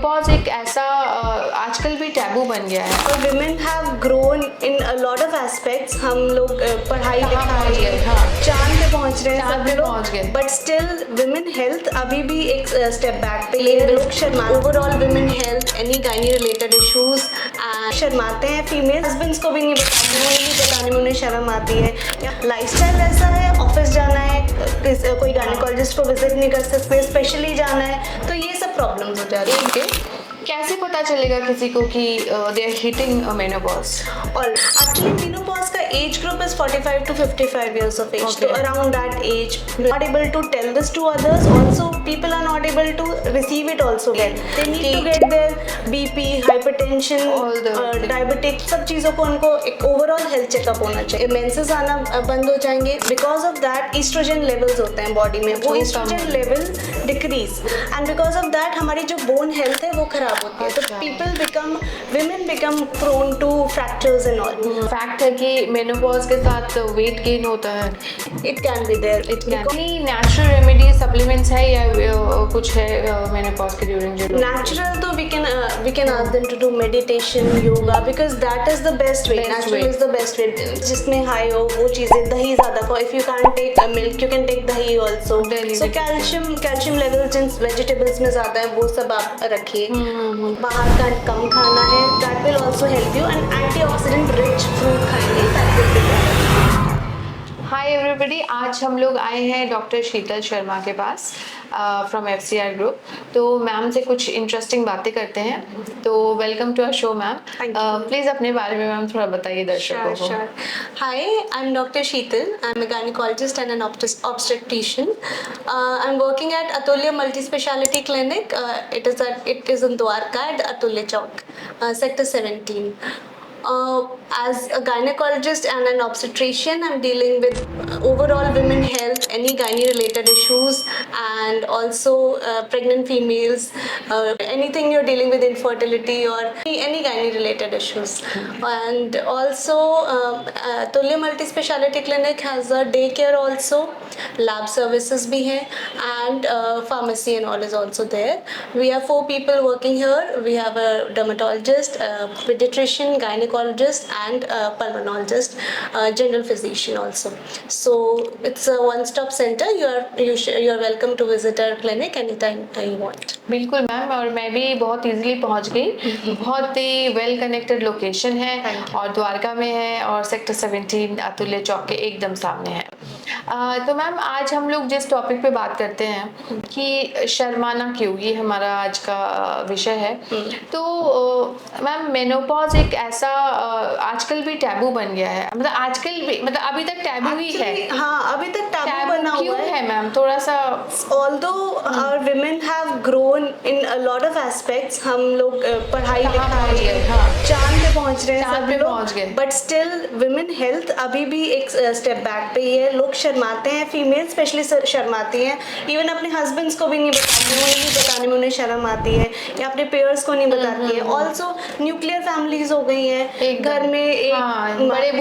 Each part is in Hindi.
पॉज एक ऐसा आजकल भी टैबू बन गया है। और women have grown in a lot of aspects. हम लोग पढ़ाई लिखाई चांद पे पहुंच रहे हैं सब लोग, बट स्टिल विमेन हेल्थ अभी भी एक स्टेप बैक पे है। लोग शर्माते, overall women health, any gynae related issues शर्माते हैं। फीमेल हस्बैंड्स को भी नहीं बताते, उन्हें नहीं बताने में उन्हें शर्म आती है। लाइफस्टाइल ऐसा है, ऑफिस जाना है, कोई गायनेकोलॉजिस्ट को विजिट नहीं कर सकते, स्पेशली जाना है, तो ये सब प्रॉब्लम्स हो जाती है। कैसे पता चलेगा किसी को कि दे आर हिटिंग मेनोपॉज? और एक्चुअली मेनोपॉज का age group is 45 to 55 years of age. So around that age, not able to tell this to others. Also, people are not able to receive it also well. They need to get their BP, hypertension, diabetic, सब चीज़ों को उनको एक ओवरऑल हेल्थ चेकअप होना चाहिए। मेंसेस आना बंद हो जाएंगे, because of that estrogen levels होते हैं बॉडी में, वो estrogen level decrease, and because of that हमारी जो बोन हेल्थ है वो खराब होती है। तो women become prone to fractures and all. Fact है कि मेनोपॉज के साथ वेट गेन होता है। It can be there. Natural remedy supplements है या कुछ है मेनोपॉज के ड्यूरिंग? नेचुरल तो we can ask them to do meditation, yoga, because that is the best way. Natural is the best way. जिसमें हाई हो वो चीज़ें, दही ज़्यादा खाओ। If you can't take milk, you can take dahi also. So calcium levels in vegetables में ज़्यादा है, वो सब आप रखिए। बाहर का कम खाना है, that will also help you, and antioxidant rich fruit खाएंगे, that will be better. Hi everybody, आज हम लोग आए हैं डॉक्टर शीतल शर्मा के पास फ्रॉम FCR ग्रुप। तो मैम से कुछ इंटरेस्टिंग बातें करते हैं। तो welcome to our show ma'am. Please अपने बारे में मैम थोड़ा बताइए दर्शकों को। Sure. Hi, I'm Dr. Sheetal. I'm a gynecologist and an obstetrician. I'm working at Atulya Multi-Speciality Clinic. It is in Dwarka at Atulya Chowk, Sector 17. As a gynecologist and an obstetrician, I'm dealing with overall women health, any gynae related issues, and also pregnant females, anything you're dealing with infertility or any gynae related issues. And also Tulya Multi-Speciality Clinic has a daycare also, lab services bhi hai, and pharmacy and all is also there. We have 4 people working here. We have a dermatologist, a pediatrician, gynecologist, and a pulmonologist, general physician also. So it's a one-stop center. You are welcome to visit our clinic anytime you want. बिल्कुल मैम, और मैं भी बहुत इजीली पहुंच गई। बहुत ही वेल कनेक्टेड लोकेशन है और द्वारका में है और सेक्टर 17 अतुल्य चौक के एकदम सामने है। तो मैम आज हम लोग जिस टॉपिक पे बात करते हैं कि शर्माना क्यों, ये हमारा आज का विषय है। तो मैम मेनोपॉज एक ऐसा आजकल भी टैबू बन गया है, मतलब आजकल भी, मतलब अभी तक टैबू ही है। हाँ, अभी तक टैबू बना हुआ है मैम, थोड़ा सा। Although our women have grown in a lot of aspects, हम लोग पढ़ाई लिखाई चांद पे पहुंच रहे हैं सब लोग, बट स्टिल विमेन हेल्थ अभी भी एक स्टेप बैक पे ही है। लोग शर्माते हैं, फीमेल स्पेशली शर्माती हैं, इवन अपने हस्बैंड्स को भी नहीं बताती, उन्हें नहीं बताने में उन्हें शर्म आती है, या अपने पेयर्स को नहीं बताती है। ऑल्सो न्यूक्लियर फैमिलीज हो गई हैं, घर में एक बड़े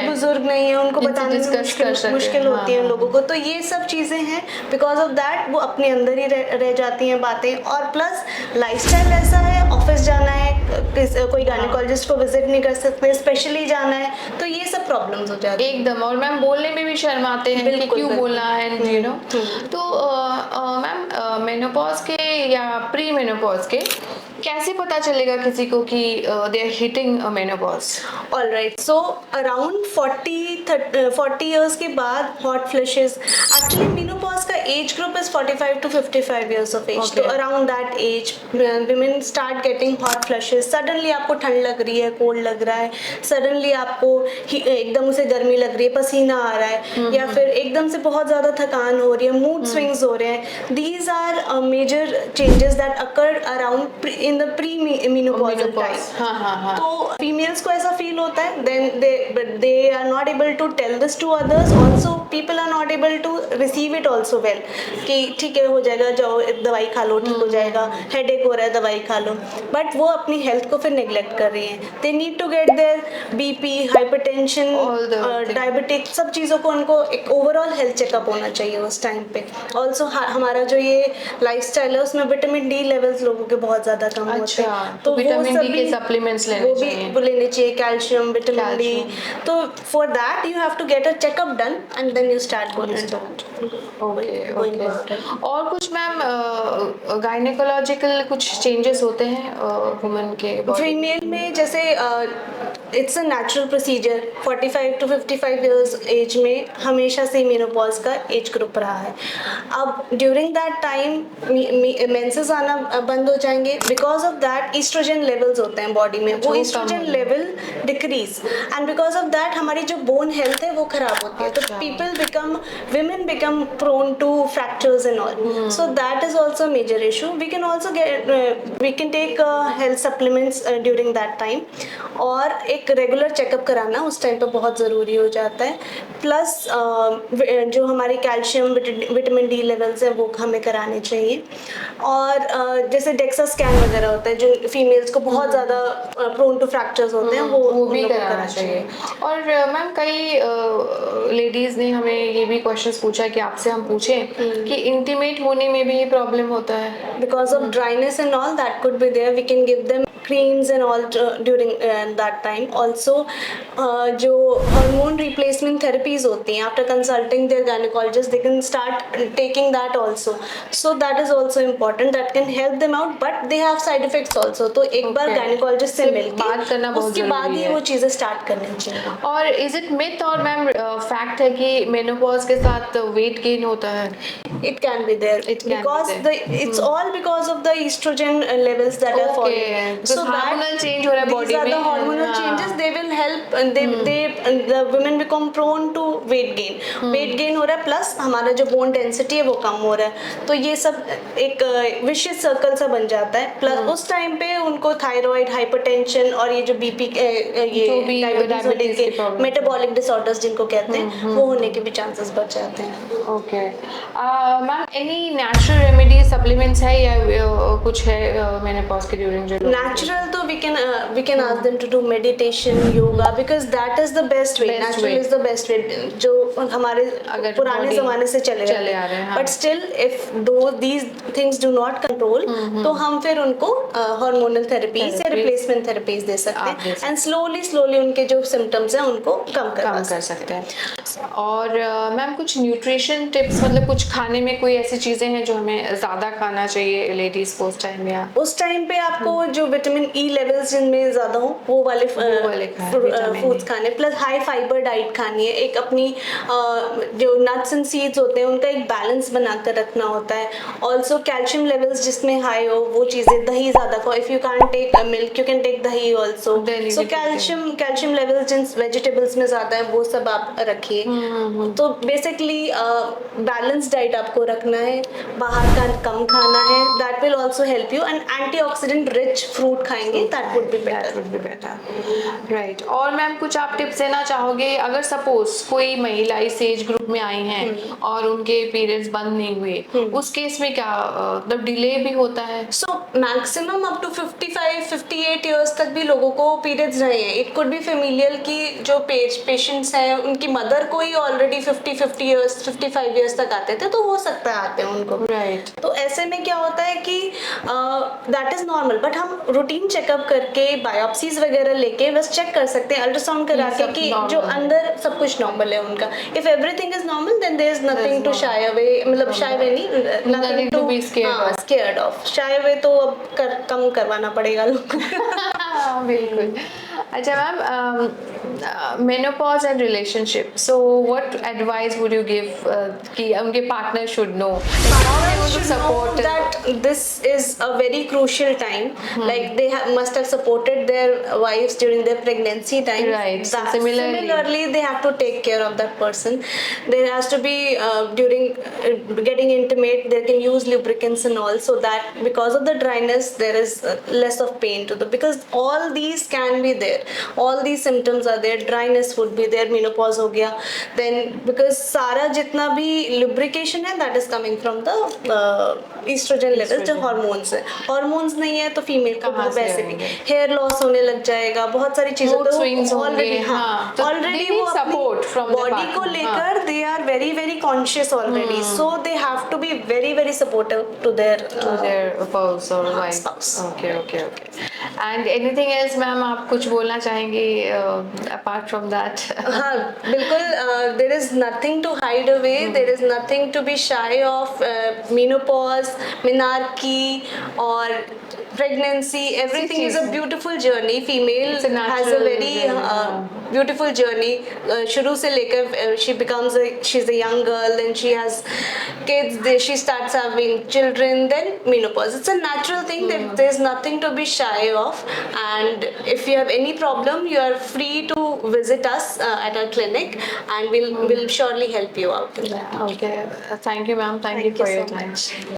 बुजुर्ग नहीं है, उनको बताने में मुश्किल होती है लोगों को। तो ये सब चीज़ें हैं, बिकॉज ऑफ दैट वो अपने अंदर ही रह जाती हैं बातें। और प्लस लाइफस्टाइल ऐसा है, ऑफिस जाना है, कोई गायनेकोलॉजिस्ट को विजिट नहीं कर सकते, स्पेशली जाना है, तो ये सब प्रॉब्लम्स हो जाती हैं एकदम। और मैम बोलने में भी शर्माते हैं कि क्यों बोलना है, यू नो। तो मैम मेनोपॉज के या प्री मेनोपॉज के कैसे पता चलेगा किसी को कि they are hitting menopause? Alright, so around 40 years के बाद हॉट फ्लैशेस, एक्चुअली मेनोपॉज का age group is 45 to 55 years of age. तो around that age women start getting hot flushes. Suddenly आपको ठंड लग रही है, कोल्ड लग रहा है, सडनली आपको एकदम से गर्मी लग रही है, पसीना आ रहा है, या फिर एकदम से बहुत ज़्यादा थकान हो रही है, मूड स्विंग्स हो रहे हैं। These are major changes that occur around in in the pre menopausal time. हाँ हाँ हाँ। तो फीमेल्स को ऐसा फील होता है, then they are not able to tell this to others, also people are not able to receive it also well, कि ठीक है हो जाएगा, जाओ दवाई खा लो ठीक हो जाएगा, हेडेक हो रहा है दवाई खा लो, बट वो अपनी हेल्थ को फिर नेग्लेक्ट कर रही हैं। They need to get their BP, hypertension, diabetic, सब चीज़ों को उनको एक ओवरऑल हेल्थ चेकअप होना चाहिए उस टाइम पे। ऑल्सो हमारा जो ये लाइफस्टाइल है उसमें विटामिन डी लेवल्स लोगों के बहुत ज़्यादा कम होते हैं, तो वो विटामिन डी सभी के सप्लीमेंट्स वो भी लेने चाहिए, कैल्शियम, विटामिन डी। तो for that you have to get a checkup done and then you start okay. और कुछ मैम गायनेकोलॉजिकल कुछ चेंजेस होते हैं वुमेन के बॉडी फीमेल में? जैसे it's a natural procedure, 45 to 55 years age में हमेशा से मेनोपॉज का एज ग्रुप रहा है। अब ड्यूरिंग दैट टाइम मेंसेस आना बंद हो जाएंगे, because of that estrogen levels होते हैं बॉडी में, वो estrogen level decrease, and because of that हमारी जो बोन हेल्थ है वो खराब होती है। तो women become prone to fractures and all. So that is also a major issue. We can also we can take health supplements during that time, और एक रेगुलर चेकअप कराना उस टाइम पर बहुत ज़रूरी हो जाता है। प्लस जो हमारी कैल्शियम, विटामिन डी लेवल्स हैं वो हमें कराने चाहिए। और जैसे डेक्सा स्कैन वगैरह होता है जो फीमेल्स को बहुत ज़्यादा प्रोन टू फ्रैक्चर्स होते हैं, वो भी कराना चाहिए। और मैम कई लेडीज़ ने हमें ये भी क्वेश्चंस पूछा कि आपसे हम पूछें कि इंटीमेट होने में भी ये प्रॉब्लम होता है, because of dryness and all that could be there, we can give them creams and all during that time. Also जो hormone replacement therapies होती हैं, after consulting their gynecologist they can start taking that also, so that is also important, that can help them out, but they have side effects also. तो एक बार gynecologist से मिलके बात करना बहुत उसके बाद ही वो चीज़ें स्टार्ट करनी चाहिए। और इज इट मिथ और मैम फैक्ट है कि मेनोपॉज के साथ वेट गेन होता है? It can be there, because it's all because of the estrogen levels that are falling. So hormonal change हो रहा है body में, these are the hormonal changes, they will help, the women become prone to weight gain. Weight gain हो रहा है, प्लस हमारा जो bone density है वो कम हो रहा है, तो ये सब एक vicious circle सा बन जाता है। प्लस उस टाइम पे उनको थायराइड, हाइपरटेंशन और ये जो बीपी, ये डायबिटीज के मेटाबॉलिक डिसऑर्डर्स जिनको कहते हैं, वो होने के भी चांसेस बढ़ जाते हैं। Okay ma'am, any natural remedy supplements है या कुछ है मेनोपॉज के ड्यूरिंग? जो नेचुरल तो we can ask them to do meditation, yoga, because that is the best way. Natural is the best way, जो हमारे पुराने ज़माने से चले आ रहे हैं। But still, if these things do not control, तो हम फिर उनको hormonal therapies या replacement therapies दे सकते हैं, and slowly उनके जो symptoms हैं उनको कम कर सकते हैं। और मैम कुछ न्यूट्रिशन टिप्स, मतलब कुछ खाने में कोई ऐसी चीज़ें हैं जो हमें ज़्यादा खाना चाहिए लेडीज़ को उस टाइम? या उस टाइम पे आपको जो विटामिन ई लेवल्स जिनमें ज़्यादा हो वो वाले फूड्स खाने, प्लस हाई फाइबर डाइट खानी है। एक अपनी जो नट्स एंड सीड्स होते हैं उनका एक बैलेंस बनाकर रखना होता है। ऑल्सो कैल्शियम लेवल्स जिसमें हाई हो वो चीज़ें, दही ज़्यादा खाओ, if you can take milk you can take dahi also. So calcium levels जिन वेजिटेबल्स में ज़्यादा है वो सब आप रखिए। तो बेसिकली बैलेंस डाइट आपको रखना है, बाहर का कम खाना है, that will also help you, and antioxidant rich fruit खाएंगे, that would be better. Right. और मैम कुछ आप टिप्स देना चाहोगे अगर सपोज कोई महिला इस एज ग्रुप में आई हैं और उनके पीरियड्स बंद नहीं हुए, उस केस में क्या मतलब डिले भी होता है? So maximum up to 55-58 years तक भी लोगों को पीरियड्स रहे हैं। इट कुड बी फेमिलियल की जो पेशेंट्स हैं उनकी मदर को ही ऑलरेडी 50 ईयर्स 55 ईयर्स तक आते थे, तो हो सकता है आते हैं उनको। राइट। तो ऐसे में क्या होता है कि दैट इज नॉर्मल, बट हम रूटीन चेकअप करके बायोप्सीज वगैरह लेके बस चेक कर सकते हैं, अल्ट्रासाउंड करा के कि जो अंदर सब कुछ नॉर्मल है उनका। If everything is normal then there is nothing to shy away, मतलब शाई अवे नहीं, nothing to be scared of. Shy away तो अब कम करवाना पड़ेगा लोगों को। बिल्कुल। अच्छा ma'am, menopause and relationship. So, what advice would you give? कि उनके partner should know. Like, how they going to Should know support? that this is a very crucial time. Like they must have supported their wives during their pregnancy time. Right. So That, similarly, they have to take care of that person. There has to be during getting intimate. They can use lubricants and all, so that because of the dryness, there is less of pain to the. Because all these can be there. All these symptoms are there. Dryness would be there. Menopause हो गया. Then because सारा जितना भी lubrication है, that is coming from the estrogen levels, जो hormones है. Hormones नहीं है तो female को कहाँ से वैसे भी आएंगे? hair loss होने लग जाएगा. बहुत सारी चीजें Mood swings होंगे, already हाँ. तो already they need वो support अपनी from the body partner, को हाँ. लेकर they are very very conscious already. So they have to be very very supportive to their to their spouse or wife. spouse. Okay, okay, okay. And anything else, ma'am? आप कुछ बोलना चाहेंगी apart from that? हाँ बिल्कुल there is nothing to hide away, there is nothing to be shy of. Menopause, menarche or pregnancy, everything is a beautiful journey. Female It's a natural has a very journey, yeah. beautiful journey. शुरू से लेकर she's a young girl, then she has kids, then she starts having children, then menopause. It's a natural thing. There's nothing to be shy of, and if you have any problem, you are free to visit us at our clinic, and we'll surely help you out. Yeah, okay. Thank you, ma'am. Thank you Thank you for your so time. much.